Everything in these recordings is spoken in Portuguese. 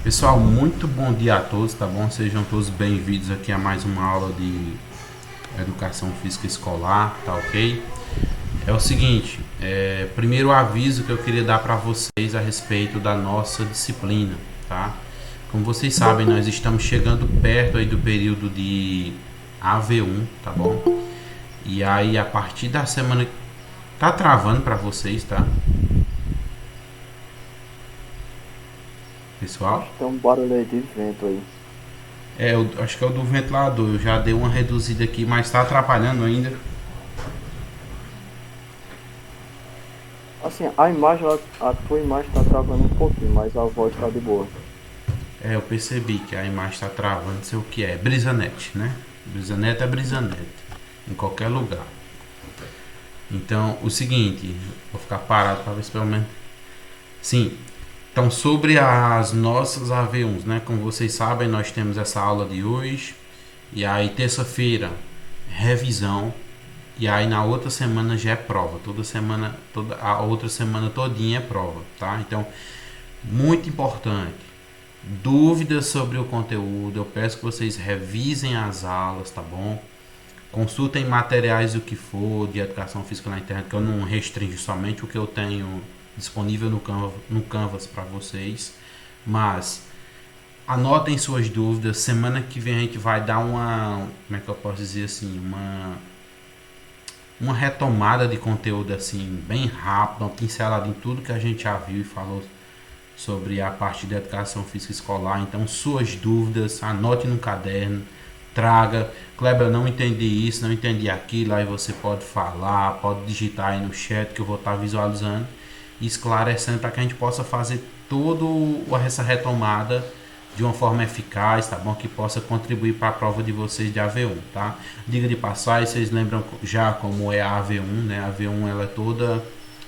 Pessoal, muito bom dia a todos, tá bom? Sejam todos bem-vindos aqui a mais uma aula de educação física escolar, tá ok? É o seguinte, primeiro aviso que eu queria dar para vocês a respeito da nossa disciplina, tá? Como vocês sabem, nós estamos chegando perto aí do período de AV1, tá bom? E aí a partir da semana tá travando para vocês, tá? Acho Pessoal? que tem um barulho aí de vento aí. Eu acho que é o do ventilador. Eu já dei uma reduzida aqui, mas está atrapalhando ainda. Assim, a imagem, a tua imagem tá travando um pouquinho, mas a voz tá de boa. Eu percebi que a imagem está travando, não sei o que é. Brisanet, né? Brisanet é Brisanet. Em qualquer lugar. Então, o seguinte, vou ficar parado para ver se pelo menos. Sim. Então, sobre as nossas AV1s, né? Como vocês sabem, nós temos essa aula de hoje. E aí, terça-feira, revisão. E aí, na outra semana já é prova. Toda semana, a outra semana todinha é prova, tá? Então, muito importante. Dúvidas sobre o conteúdo, eu peço que vocês revisem as aulas, tá bom? Consultem materiais do que for de educação física na internet, que eu não restringo somente o que eu tenho disponível no Canvas para vocês, mas anotem suas dúvidas. Semana que vem a gente vai dar como é que eu posso dizer assim, uma retomada de conteúdo assim bem rápido, uma pincelada em tudo que a gente já viu e falou sobre a parte da educação física escolar. Então, suas dúvidas, anote no caderno, traga. Kleber, eu não entendi isso, não entendi aquilo. Aí você pode falar, pode digitar aí no chat que eu vou estar visualizando e esclarecendo para que a gente possa fazer toda essa retomada de uma forma eficaz, tá bom? Que possa contribuir para a prova de vocês de AV1, tá? Diga de passagem, vocês lembram já como é a AV1, né? A AV1 ela é toda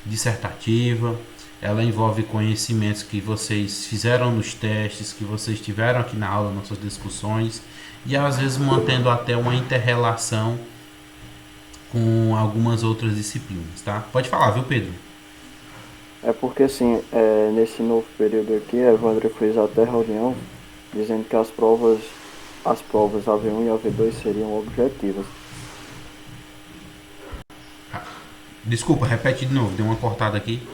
dissertativa, ela envolve conhecimentos que vocês fizeram nos testes, que vocês tiveram aqui na aula, nas suas discussões, e às vezes mantendo até uma interrelação com algumas outras disciplinas, tá? Pode falar, viu, Pedro? É porque, assim, nesse novo período aqui, a Evandro fez até reunião dizendo que as provas AV1 e AV2 seriam objetivas. Desculpa, repete de novo, deu uma cortada aqui.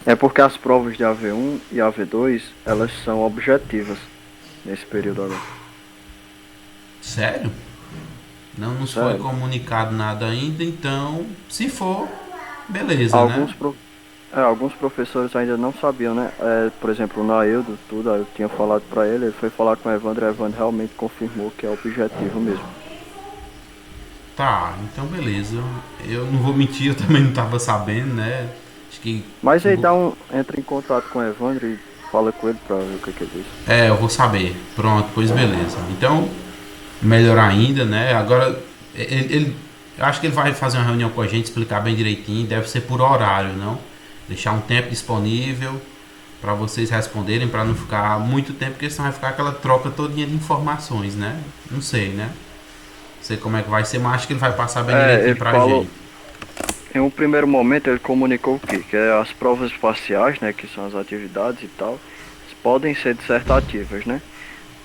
É porque as provas de AV1 e AV2, elas são objetivas nesse período agora. Sério? Não nos foi Sério. comunicado nada ainda, então, se for, beleza, né? Alguns, pro- alguns professores ainda não sabiam, né? Por exemplo, o Naildo, tudo, eu tinha falado pra ele foi falar com o Evandro realmente confirmou que é objetivo mesmo. Tá, então beleza. Eu não vou mentir, eu também não estava sabendo, né? Acho que. Mas aí entra em contato com o Evandro e fala com ele pra ver o que ele diz. Eu vou saber. Pronto, pois beleza. Então, melhor ainda, né? Agora, eu acho que ele vai fazer uma reunião com a gente, explicar bem direitinho. Deve ser por horário, não? Deixar um tempo disponível para vocês responderem, para não ficar muito tempo, porque senão vai ficar aquela troca todinha de informações, né? Não sei, né? Não sei como é que vai ser, mas acho que ele vai passar bem direitinho Ele pra falou, gente. em um primeiro momento ele comunicou o quê? Que as provas parciais, né, que são as atividades e tal, podem ser dissertativas, né?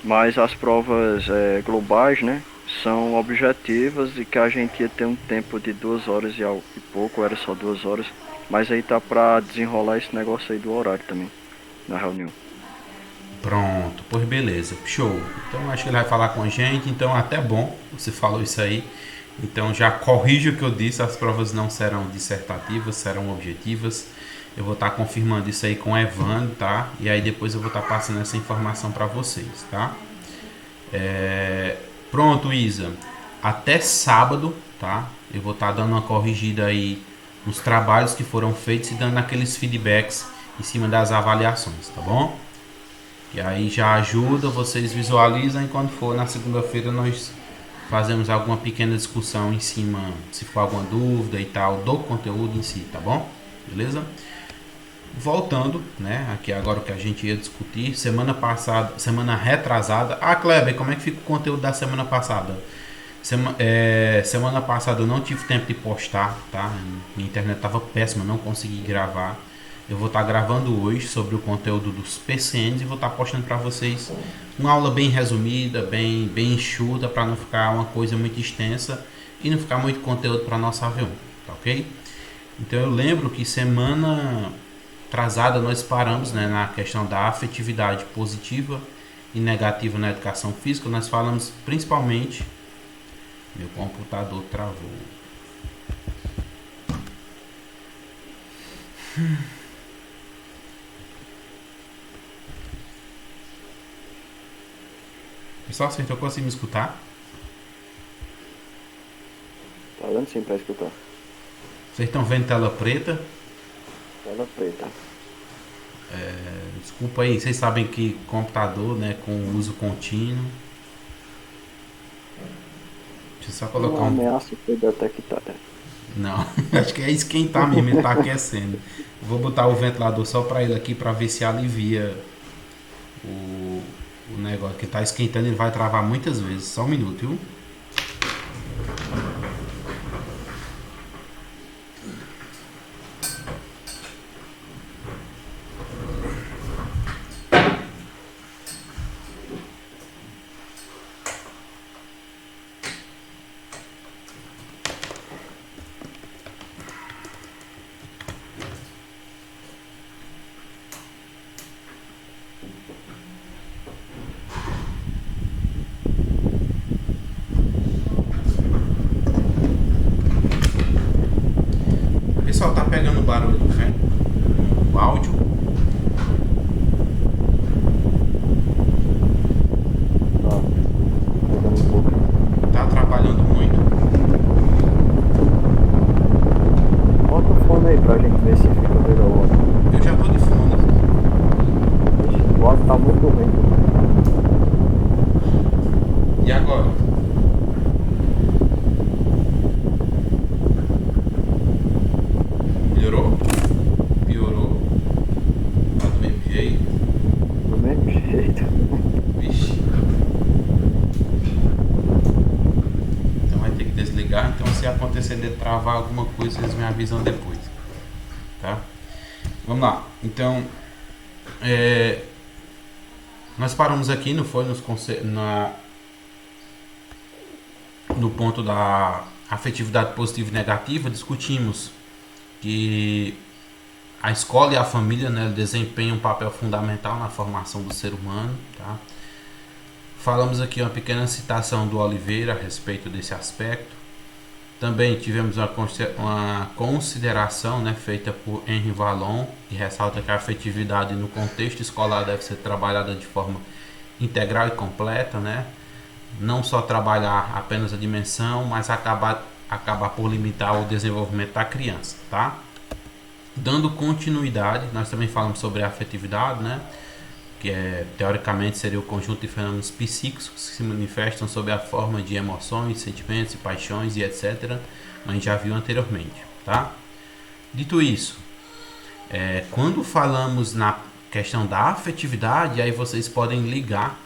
Mas as provas globais, né, são objetivas e que a gente ia ter um tempo de 2 horas e pouco, era só 2 horas. Mas aí tá pra desenrolar esse negócio aí do horário também, na reunião. Pronto, pois beleza, show. Então acho que ele vai falar com a gente, então até bom, você falou isso aí. Então já corrijo o que eu disse, as provas não serão dissertativas, serão objetivas. Eu vou estar confirmando isso aí com o Evandro, tá? E aí depois eu vou estar passando essa informação para vocês, tá? Pronto, Isa. Até sábado, tá? Eu vou estar dando uma corrigida aí nos trabalhos que foram feitos e dando aqueles feedbacks em cima das avaliações, tá bom? E aí já ajuda, vocês visualizam e quando for na segunda-feira nós fazemos alguma pequena discussão em cima, se for alguma dúvida e tal, do conteúdo em si, tá bom? Beleza? Voltando, né? Aqui agora o que a gente ia discutir, semana passada, semana retrasada. Ah, Kleber, como é que fica o conteúdo da semana passada? Semana passada eu não tive tempo de postar, tá? Minha internet estava péssima, não consegui gravar. Eu vou estar gravando hoje sobre o conteúdo dos PCNs e vou estar postando para vocês uma aula bem resumida, bem enxuta, para não ficar uma coisa muito extensa e não ficar muito conteúdo para nosso avião, tá ok? Então eu lembro que semana atrasada nós paramos, né, na questão da afetividade positiva e negativa na educação física. Nós falamos principalmente... Meu computador travou. Pessoal, vocês estão conseguindo me escutar? Tá dando sim pra escutar. Vocês estão vendo tela preta? Tela preta. Desculpa aí, vocês sabem que computador, né, com uso contínuo. Deixa eu só colocar Uma um... ameaça foi detectada. Não, acho que é esquentar mesmo, ele tá aquecendo. Vou botar o ventilador só para ele aqui para ver se alivia o negócio que tá esquentando. Ele vai travar muitas vezes. Só um minuto, viu? Pessoal, tá pegando barulho do vento? O áudio? Tá. Pegando um pouco. Tá atrapalhando muito? Bota o fone aí pra gente ver se fica melhor. Eu já tô de fone. O áudio tá muito ruim. E agora? Melhorou? Piorou? Tá do mesmo jeito? Do mesmo jeito. Vixe. Então vai ter que desligar. Então se acontecer de travar alguma coisa, vocês me avisam depois. Tá? Vamos lá. Então, nós paramos aqui, não foi? No ponto da afetividade positiva e negativa, discutimos que a escola e a família, né, desempenham um papel fundamental na formação do ser humano, tá? Falamos aqui uma pequena citação do Oliveira a respeito desse aspecto. Também tivemos uma consideração, né, feita por Henri Vallon, que ressalta que a afetividade no contexto escolar deve ser trabalhada de forma integral e completa, né? Não só trabalhar apenas a dimensão, mas acabar por limitar o desenvolvimento da criança, tá? Dando continuidade, nós também falamos sobre a afetividade, né? Que teoricamente seria o conjunto de fenômenos psíquicos que se manifestam sob a forma de emoções, sentimentos e paixões e etc. A gente já viu anteriormente, tá? Dito isso, quando falamos na questão da afetividade, aí vocês podem ligar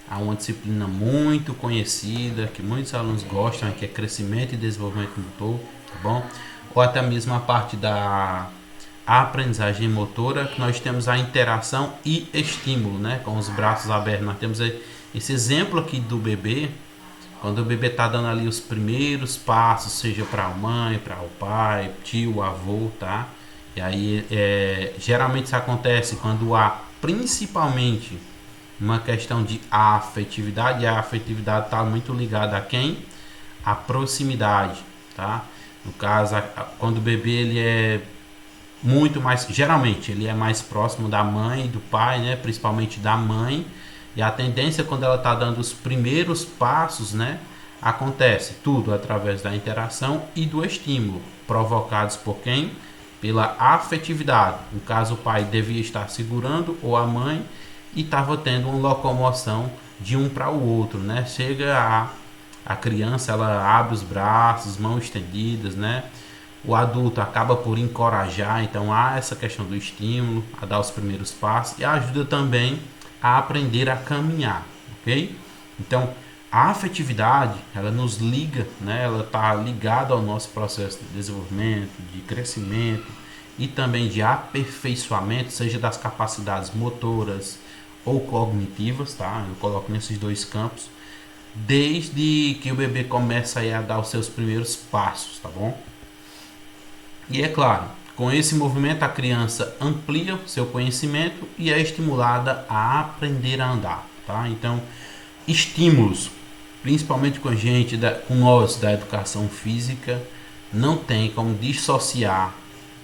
a uma disciplina muito conhecida, que muitos alunos gostam, que é crescimento e desenvolvimento motor, tá bom? Ou até mesmo a parte da aprendizagem motora, que nós temos a interação e estímulo, né? Com os braços abertos. Nós temos esse exemplo aqui do bebê, quando o bebê está dando ali os primeiros passos, seja para a mãe, para o pai, tio, avô, tá? E aí, geralmente isso acontece quando há, principalmente, uma questão de afetividade, e a afetividade está muito ligada a quem? A proximidade, tá? No caso, quando o bebê ele é muito mais, geralmente ele é mais próximo da mãe e do pai, né? Principalmente da mãe, e a tendência quando ela está dando os primeiros passos, né? Acontece tudo através da interação e do estímulo, provocados por quem? Pela afetividade. No caso, o pai devia estar segurando, ou a mãe, e estava tendo uma locomoção de um para o outro, né? Chega a criança, ela abre os braços, mãos estendidas, né? O adulto acaba por encorajar, então há essa questão do estímulo, a dar os primeiros passos, e ajuda também a aprender a caminhar, ok? Então, a afetividade, ela nos liga, né? Ela está ligada ao nosso processo de desenvolvimento, de crescimento, e também de aperfeiçoamento, seja das capacidades motoras ou cognitivas, tá? Eu coloco nesses dois campos, desde que o bebê começa a dar os seus primeiros passos, tá bom? E é claro, com esse movimento a criança amplia seu conhecimento e é estimulada a aprender a andar, tá? Então, estímulos, principalmente com a gente, com nós da educação física, não tem como dissociar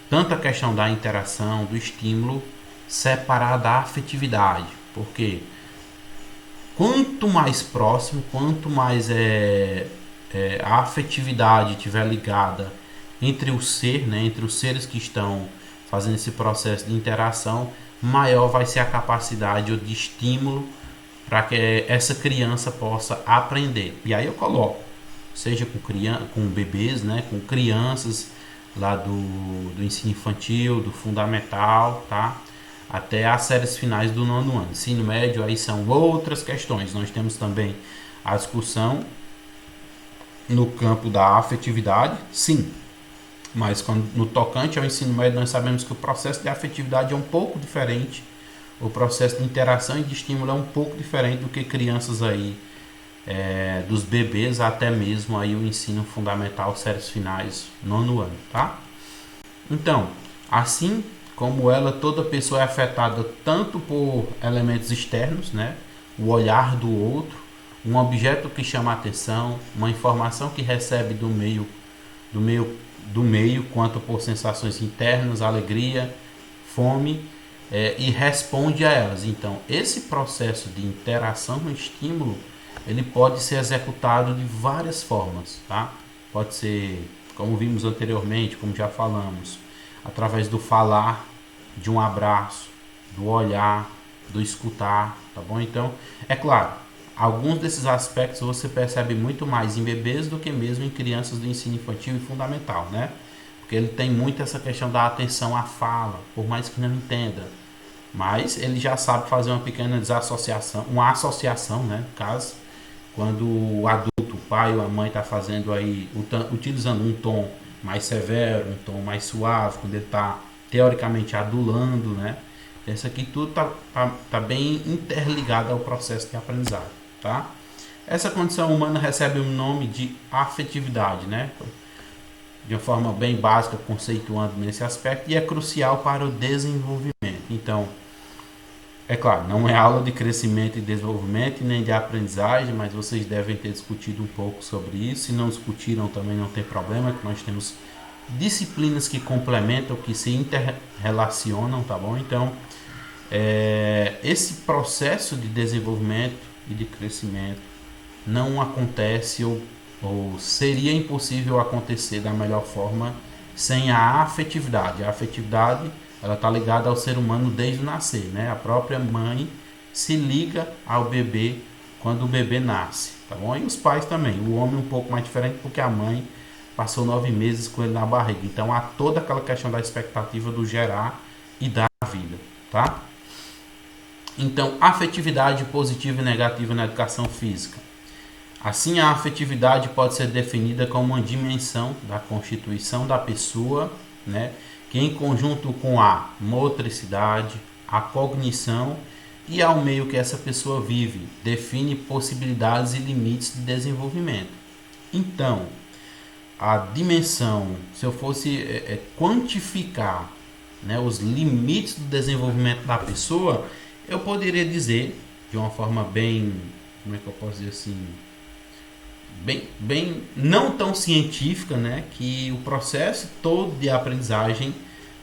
tanto a questão da interação, do estímulo, separar da afetividade, porque quanto mais próximo, quanto mais a afetividade estiver ligada entre o ser, né, entre os seres que estão fazendo esse processo de interação, maior vai ser a capacidade de estímulo para que essa criança possa aprender. E aí eu coloco, seja com bebês, né, com crianças lá do ensino infantil, do fundamental, tá? Até as séries finais do 9º ano. Ensino médio, aí são outras questões. Nós temos também a discussão no campo da afetividade, sim. Mas no tocante ao ensino médio, nós sabemos que o processo de afetividade é um pouco diferente. O processo de interação e de estímulo é um pouco diferente do que crianças aí, dos bebês até mesmo aí o ensino fundamental, séries finais, 9º ano, tá? Então, assim como ela, toda pessoa é afetada tanto por elementos externos, né? O olhar do outro, um objeto que chama a atenção, uma informação que recebe do meio, quanto por sensações internas, alegria, fome, e responde a elas. Então, esse processo de interação no estímulo, ele pode ser executado de várias formas, tá? Pode ser, como vimos anteriormente, como já falamos, através do falar, de um abraço, do olhar, do escutar, tá bom? Então, é claro, alguns desses aspectos você percebe muito mais em bebês do que mesmo em crianças do ensino infantil e fundamental, né? Porque ele tem muito essa questão da atenção à fala, por mais que não entenda. Mas ele já sabe fazer uma pequena desassociação, uma associação, né? No caso, quando o adulto, o pai ou a mãe está fazendo aí, utilizando um tom mais severo, um tom mais suave, quando ele está teoricamente adulando, né? Isso aqui tudo tá bem interligado ao processo de aprendizagem, tá? Essa condição humana recebe um nome de afetividade, né? De uma forma bem básica, conceituando nesse aspecto, e é crucial para o desenvolvimento. Então, é claro, não é aula de crescimento e desenvolvimento, nem de aprendizagem, mas vocês devem ter discutido um pouco sobre isso. Se não discutiram, também não tem problema, que nós temos disciplinas que complementam, que se interrelacionam, tá bom? Então, esse processo de desenvolvimento e de crescimento não acontece ou seria impossível acontecer da melhor forma sem a afetividade. A afetividade, ela está ligada ao ser humano desde o nascer, né? A própria mãe se liga ao bebê quando o bebê nasce, tá bom? E os pais também. O homem um pouco mais diferente, porque a mãe passou 9 meses com ele na barriga. Então há toda aquela questão da expectativa do gerar e dar vida, tá? Então, afetividade positiva e negativa na educação física. Assim, a afetividade pode ser definida como uma dimensão da constituição da pessoa, né, que em conjunto com a motricidade, a cognição e ao meio que essa pessoa vive, define possibilidades e limites de desenvolvimento. Então, a dimensão, se eu fosse quantificar, né, os limites do desenvolvimento da pessoa, eu poderia dizer, de uma forma bem, como é que eu posso dizer assim, bem não tão científica, né, que o processo todo de aprendizagem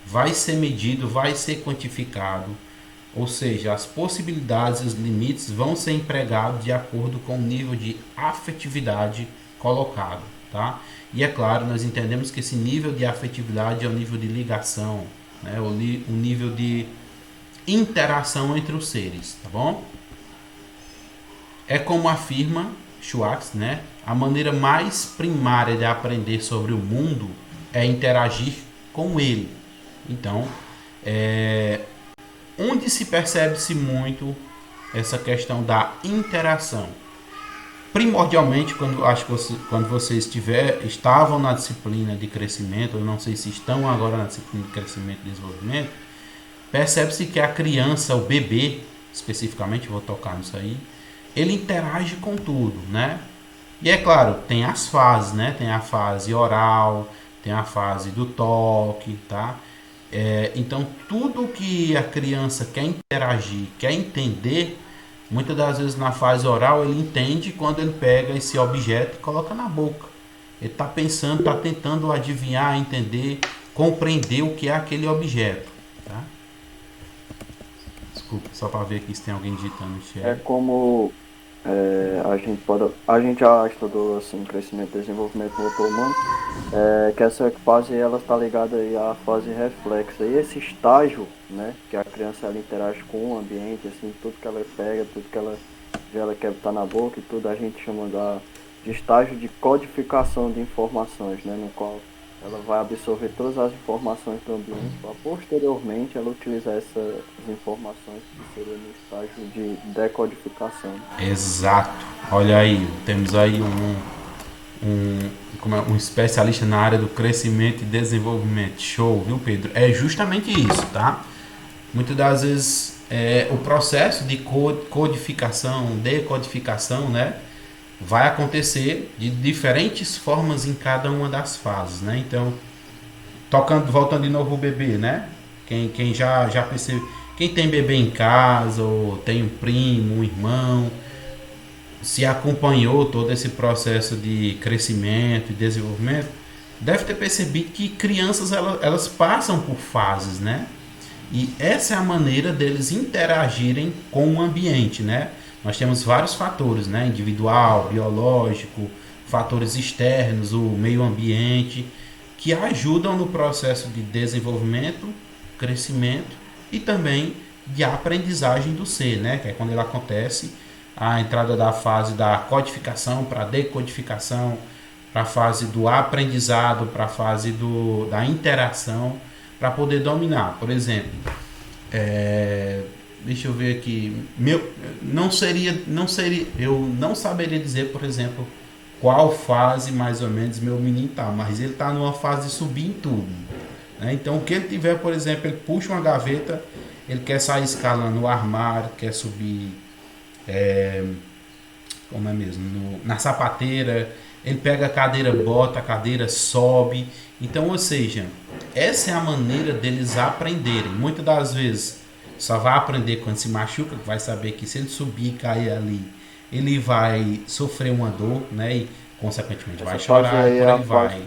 vai ser medido, vai ser quantificado, ou seja, as possibilidades e os limites vão ser empregados de acordo com o nível de afetividade colocado, tá? E é claro, nós entendemos que esse nível de afetividade é o nível de ligação, né, o nível de interação entre os seres, tá bom? É como afirma Schwartz, né? A maneira mais primária de aprender sobre o mundo é interagir com ele. Então, onde se percebe-se muito essa questão da interação, primordialmente, quando vocês estavam na disciplina de crescimento, eu não sei se estão agora na disciplina de crescimento e desenvolvimento, percebe-se que a criança, o bebê, especificamente, vou tocar nisso aí, ele interage com tudo, né? E é claro, tem as fases, né? Tem a fase oral, tem a fase do toque, tá? Então, tudo que a criança quer interagir, quer entender, muitas das vezes na fase oral ele entende quando ele pega esse objeto e coloca na boca. Ele está pensando, está tentando adivinhar, entender, compreender o que é aquele objeto, tá? Desculpa, só para ver aqui se tem alguém digitando no chat. É como a gente já estudou assim, crescimento e desenvolvimento motor humano, que essa fase ela está ligada aí à fase reflexa. E esse estágio, né, que a criança ela interage com o ambiente, assim, tudo que ela pega, tudo que ela quer botar na boca e tudo, a gente chama de estágio de codificação de informações, né, no qual ela vai absorver todas as informações do ambiente para posteriormente ela utilizar essas informações que seria no estágio de decodificação. Exato. Olha aí, temos aí um especialista na área do crescimento e desenvolvimento. Show, viu, Pedro? É justamente isso, tá? Muitas das vezes o processo de codificação, decodificação, né? Vai acontecer de diferentes formas em cada uma das fases, né? Então, voltando de novo o bebê, né? Quem já percebe, quem tem bebê em casa ou tem um primo, um irmão, se acompanhou todo esse processo de crescimento e desenvolvimento, deve ter percebido que crianças elas passam por fases, né? E essa é a maneira deles interagirem com o ambiente, né? Nós temos vários fatores, né? Individual, biológico, fatores externos, o meio ambiente, que ajudam no processo de desenvolvimento, crescimento e também de aprendizagem do ser, né? Que é quando ele acontece a entrada da fase da codificação para a decodificação, para a fase do aprendizado, para a fase da interação, para poder dominar. Por exemplo, deixa eu ver aqui, eu não saberia dizer, por exemplo, qual fase mais ou menos meu menino tá, mas ele tá numa fase de subir em tudo, né? Então o que ele tiver, por exemplo, ele puxa uma gaveta, ele quer sair escalando no armário, quer subir como é mesmo, na sapateira, ele pega a cadeira, bota a cadeira, sobe. Então, ou seja, essa é a maneira deles aprenderem. Muitas das vezes só vai aprender quando se machuca, que vai saber que se ele subir e cair ali, ele vai sofrer uma dor, né? E consequentemente vai chorar e por aí vai.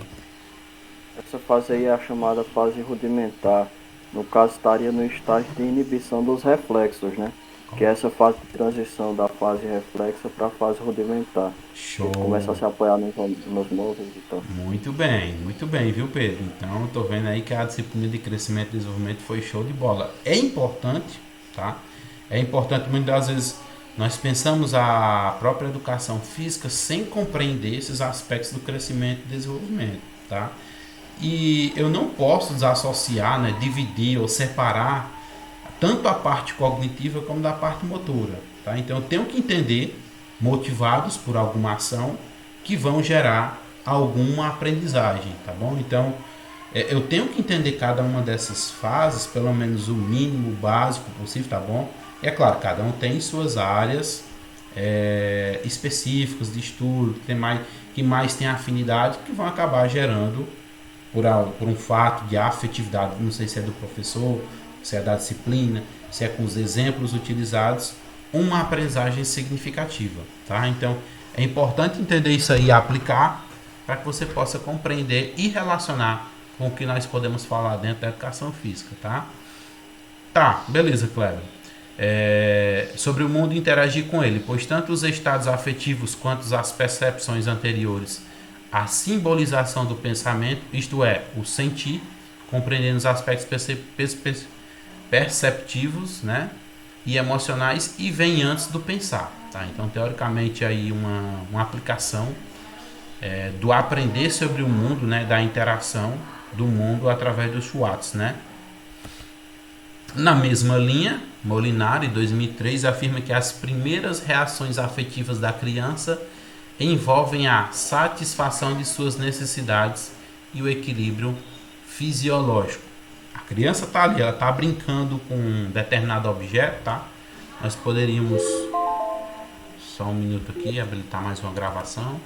Essa fase aí é a chamada fase rudimentar. No caso, estaria no estágio de inibição dos reflexos, né? Que é essa fase de transição da fase reflexa para a fase rudimentar. Show. Ele começa a se apoiar nos móveis e tal. Muito bem, viu, Pedro? Então, eu tô vendo aí que a disciplina de crescimento e desenvolvimento foi show de bola. É importante, tá? É importante, muitas das vezes, nós pensamos a própria educação física sem compreender esses aspectos do crescimento e desenvolvimento, tá? E eu não posso desassociar, né, dividir ou separar tanto a parte cognitiva como da parte motora, tá? Então eu tenho que entender, motivados por alguma ação, que vão gerar alguma aprendizagem, tá bom? Então eu tenho que entender cada uma dessas fases, pelo menos o mínimo básico possível, tá bom? E é claro, cada um tem suas áreas específicas de estudo, que mais tem afinidade, que vão acabar gerando, por um fato de afetividade, não sei se é do professor, se é da disciplina, se é com os exemplos utilizados, uma aprendizagem significativa, tá? Então, é importante entender isso aí e aplicar para que você possa compreender e relacionar com o que nós podemos falar dentro da educação física, tá? Tá, beleza, Cleber. Sobre o mundo interagir com ele, pois tanto os estados afetivos quanto as percepções anteriores, a simbolização do pensamento, isto é, o sentir, compreendendo os aspectos perceptivos, né, e emocionais, e vem antes do pensar, tá? Então, teoricamente, aí uma aplicação do aprender sobre o mundo, né, da interação do mundo através dos Schwartz, né? Na mesma linha, Molinari, em 2003, afirma que as primeiras reações afetivas da criança envolvem a satisfação de suas necessidades e o equilíbrio fisiológico. A criança está ali, ela está brincando com um determinado objeto, tá? Nós poderíamos, só um minuto aqui, habilitar mais uma gravação.